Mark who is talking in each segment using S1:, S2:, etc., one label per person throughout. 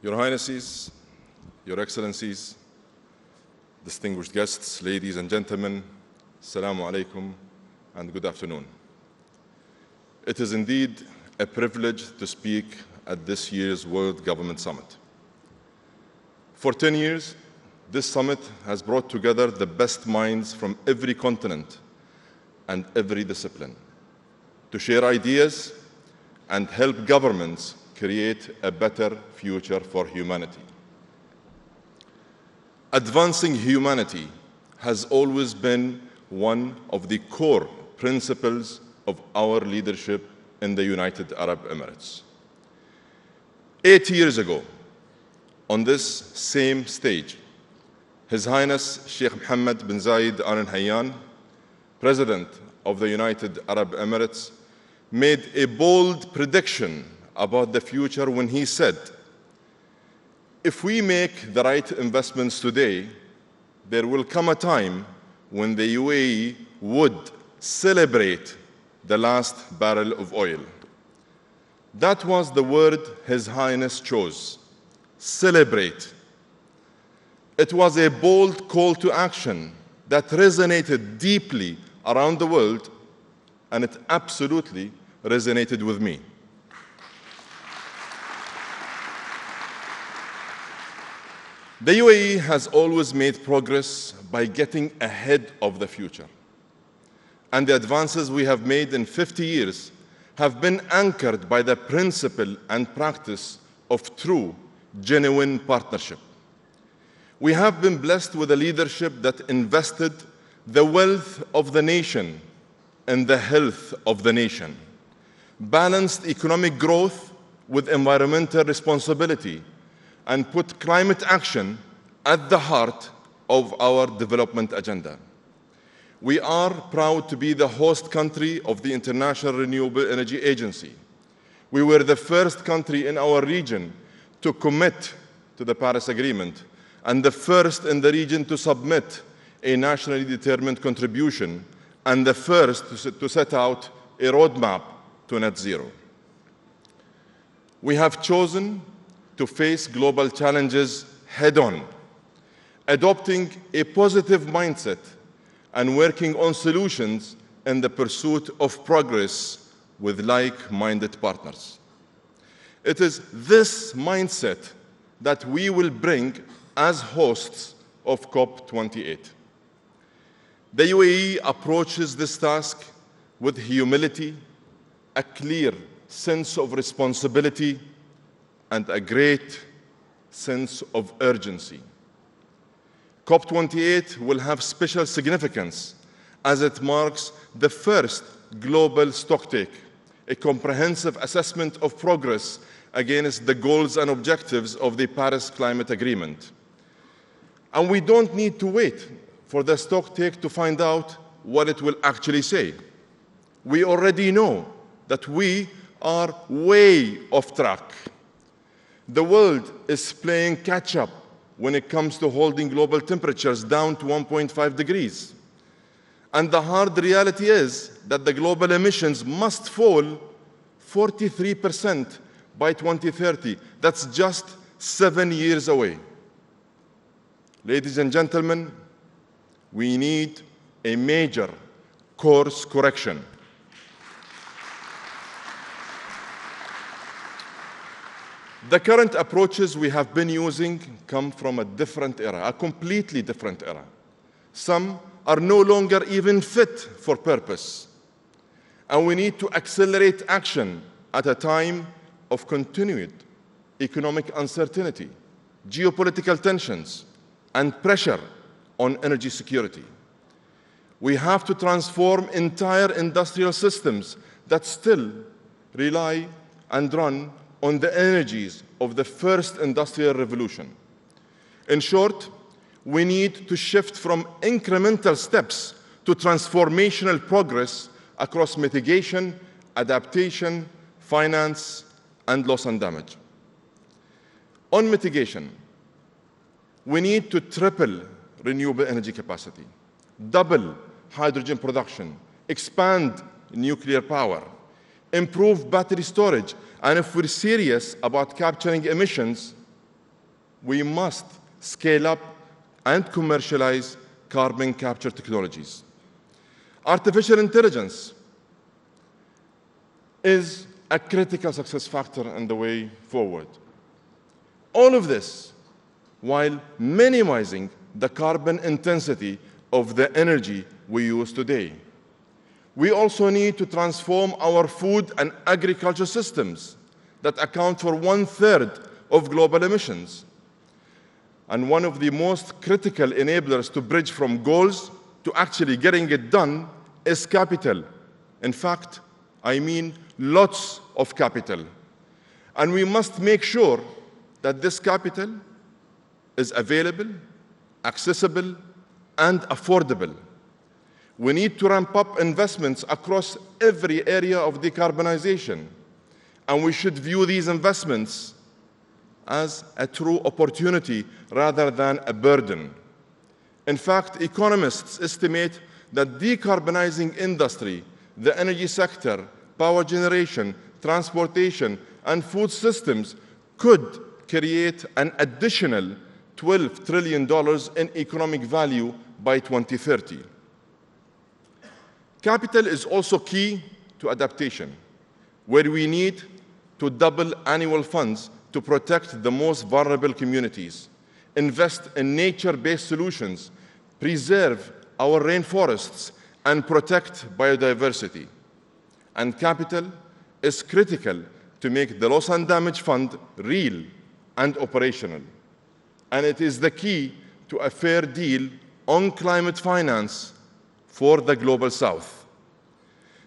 S1: Your Highnesses, Your Excellencies, distinguished guests, ladies and gentlemen, Assalamu alaikum and good afternoon. It is indeed a privilege to speak at this year's World Government Summit. For 10 years, this summit has brought together the best minds from every continent and every discipline to share ideas and help governments create a better future for humanity. Advancing humanity has always been one of the core principles of our leadership in the United Arab Emirates. 8 years ago, on this same stage, His Highness Sheikh Mohammed bin Zayed Al Nahyan, President of the United Arab Emirates, made a bold prediction about the future when he said, if we make the right investments today, there will come a time when the UAE would celebrate the last barrel of oil. That was the word His Highness chose, celebrate. It was a bold call to action that resonated deeply around the world, and it absolutely resonated with me. The UAE has always made progress by getting ahead of the future. And the advances we have made in 50 years have been anchored by the principle and practice of true, genuine partnership. We have been blessed with a leadership that invested the wealth of the nation in the health of the nation, balanced economic growth with environmental responsibility, and put climate action at the heart of our development agenda. We are proud to be the host country of the International Renewable Energy Agency. We were the first country in our region to commit to the Paris Agreement and the first in the region to submit a nationally determined contribution and the first to set out a roadmap to net zero. We have chosen to face global challenges head-on, adopting a positive mindset and working on solutions in the pursuit of progress with like-minded partners. It is this mindset that we will bring as hosts of COP28. The UAE approaches this task with humility, a clear sense of responsibility, and a great sense of urgency. COP28 will have special significance as it marks the first global stocktake, a comprehensive assessment of progress against the goals and objectives of the Paris Climate Agreement. And we don't need to wait for the stocktake to find out what it will actually say. We already know that we are way off track. The world is playing catch-up when it comes to holding global temperatures down to 1.5 degrees. And the hard reality is that the global emissions must fall 43% by 2030. That's just 7 years away. Ladies and gentlemen, we need a major course correction. The current approaches we have been using come from a different era, a completely different era. Some are no longer even fit for purpose. And we need to accelerate action at a time of continued economic uncertainty, geopolitical tensions, and pressure on energy security. We have to transform entire industrial systems that still rely and run on the energies of the first industrial revolution. In short, we need to shift from incremental steps to transformational progress across mitigation, adaptation, finance, and loss and damage. On mitigation, we need to triple renewable energy capacity, double hydrogen production, expand nuclear power, improve battery storage, and if we're serious about capturing emissions, we must scale up and commercialize carbon capture technologies. Artificial intelligence is a critical success factor in the way forward. All of this while minimizing the carbon intensity of the energy we use today. We also need to transform our food and agriculture systems that account for 1/3 of global emissions. And one of the most critical enablers to bridge from goals to actually getting it done is capital. In fact, I mean lots of capital. And we must make sure that this capital is available, accessible, and affordable. We need to ramp up investments across every area of decarbonization, and we should view these investments as a true opportunity rather than a burden. In fact, economists estimate that decarbonizing industry, the energy sector, power generation, transportation, and food systems could create an additional $12 trillion in economic value by 2030. Capital is also key to adaptation, where we need to double annual funds to protect the most vulnerable communities, invest in nature-based solutions, preserve our rainforests, and protect biodiversity. And capital is critical to make the Loss and Damage Fund real and operational. And it is the key to a fair deal on climate finance for the Global South.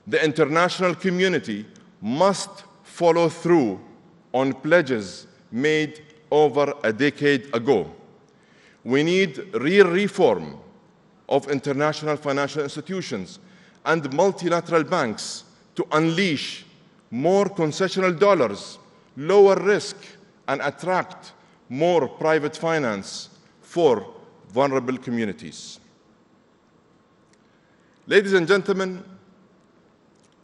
S1: The international community must follow through on pledges made over a decade ago. We need real reform of international financial institutions and multilateral banks to unleash more concessional dollars, lower risk, and attract more private finance for vulnerable communities. Ladies and gentlemen,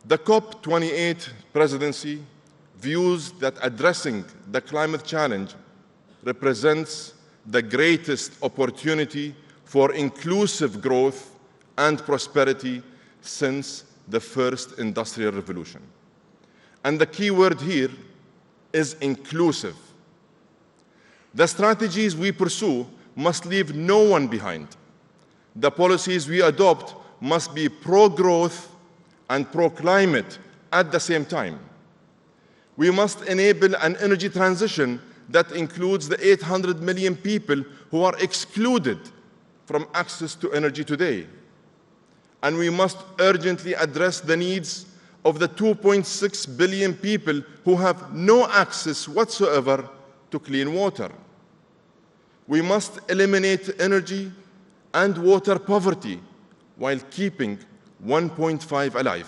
S1: the COP28 presidency views that addressing the climate challenge represents the greatest opportunity for inclusive growth and prosperity since the first industrial revolution. And the key word here is inclusive. The strategies we pursue must leave no one behind. The policies we adopt must be pro-growth and pro-climate at the same time. We must enable an energy transition that includes the 800 million people who are excluded from access to energy today. And we must urgently address the needs of the 2.6 billion people who have no access whatsoever to clean water. We must eliminate energy and water poverty while keeping 1.5 alive.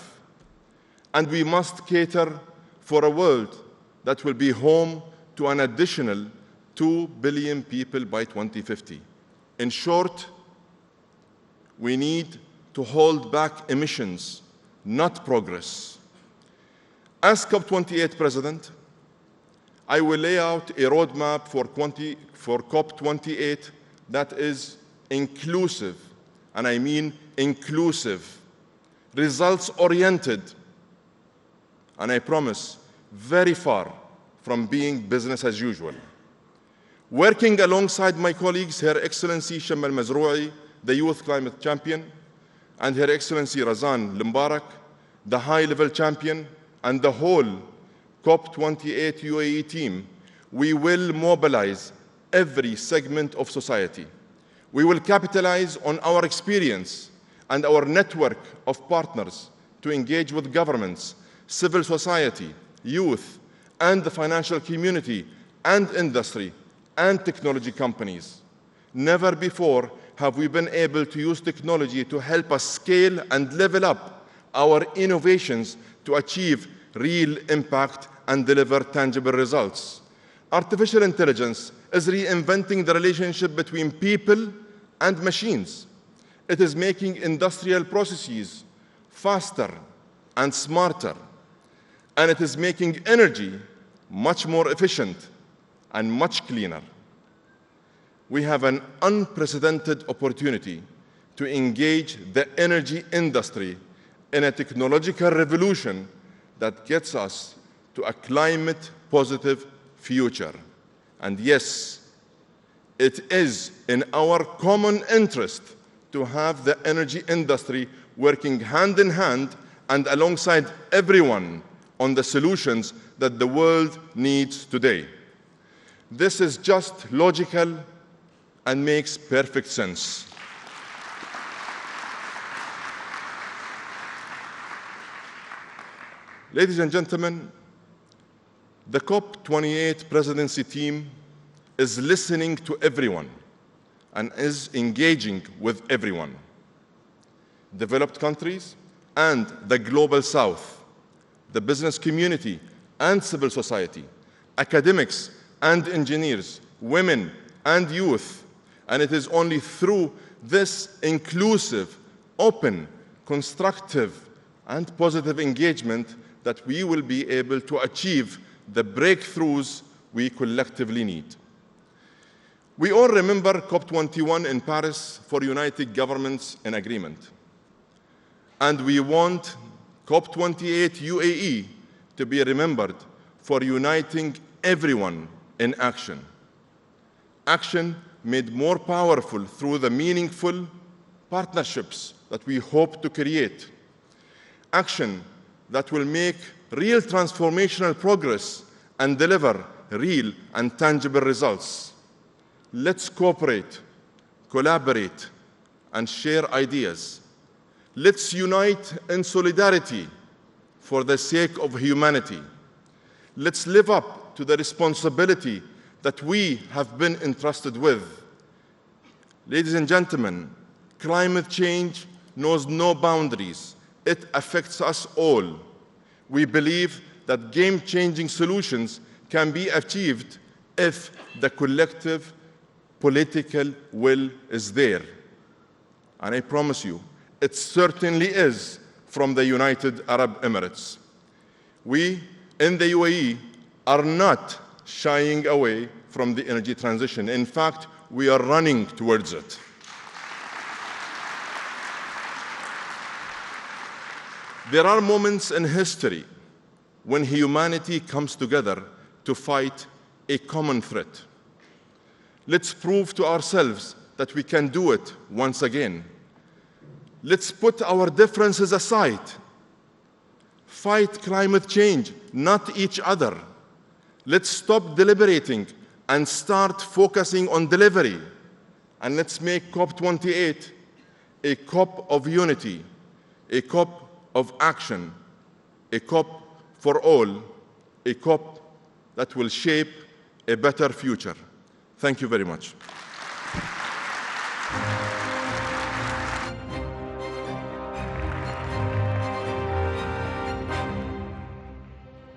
S1: And we must cater for a world that will be home to an additional 2 billion people by 2050. In short, we need to hold back emissions, not progress. As COP28 President, I will lay out a roadmap for COP28 that is inclusive, and I mean inclusive, results-oriented, and I promise, very far from being business as usual. Working alongside my colleagues, Her Excellency Sham al-Mazrou'i, the Youth Climate Champion, and Her Excellency Razan Limbarak, the High-Level Champion, and the whole COP28 UAE team, we will mobilize every segment of society. We will capitalize on our experience and our network of partners to engage with governments, civil society, youth, and the financial community, and industry, and technology companies. Never before have we been able to use technology to help us scale and level up our innovations to achieve real impact and deliver tangible results. Artificial intelligence is reinventing the relationship between people and machines. It is making industrial processes faster and smarter, and it is making energy much more efficient and much cleaner. we have an unprecedented opportunity to engage the energy industry in a technological revolution that gets us to a climate-positive future. And yes, it is in our common interest to have the energy industry working hand in hand and alongside everyone on the solutions that the world needs today. This is just logical and makes perfect sense. Ladies and gentlemen, the COP28 presidency team is listening to everyone and is engaging with everyone. Developed countries and the global south, the business community and civil society, academics and engineers, women and youth. And it is only through this inclusive, open, constructive, and positive engagement that we will be able to achieve the breakthroughs we collectively need. We all remember COP21 in Paris for United Governments in Agreement. And we want COP28 UAE to be remembered for uniting everyone in action. Action made more powerful through the meaningful partnerships that we hope to create. Action that will make real transformational progress and deliver real and tangible results. Let's cooperate, collaborate, and share ideas. Let's unite in solidarity for the sake of humanity. Let's live up to the responsibility that we have been entrusted with. Ladies and gentlemen, climate change knows no boundaries. It affects us all. We believe that game-changing solutions can be achieved if the collective political will is there. And I promise you, it certainly is from the United Arab Emirates. We in the UAE are not shying away from the energy transition. In fact, we are running towards it. There are moments in history when humanity comes together to fight a common threat. Let's prove to ourselves that we can do it once again. Let's put our differences aside. Fight climate change, not each other. Let's stop deliberating and start focusing on delivery. And let's make COP28 a COP of unity, a COP of action, a COP for all, a COP that will shape a better future. Thank you very much.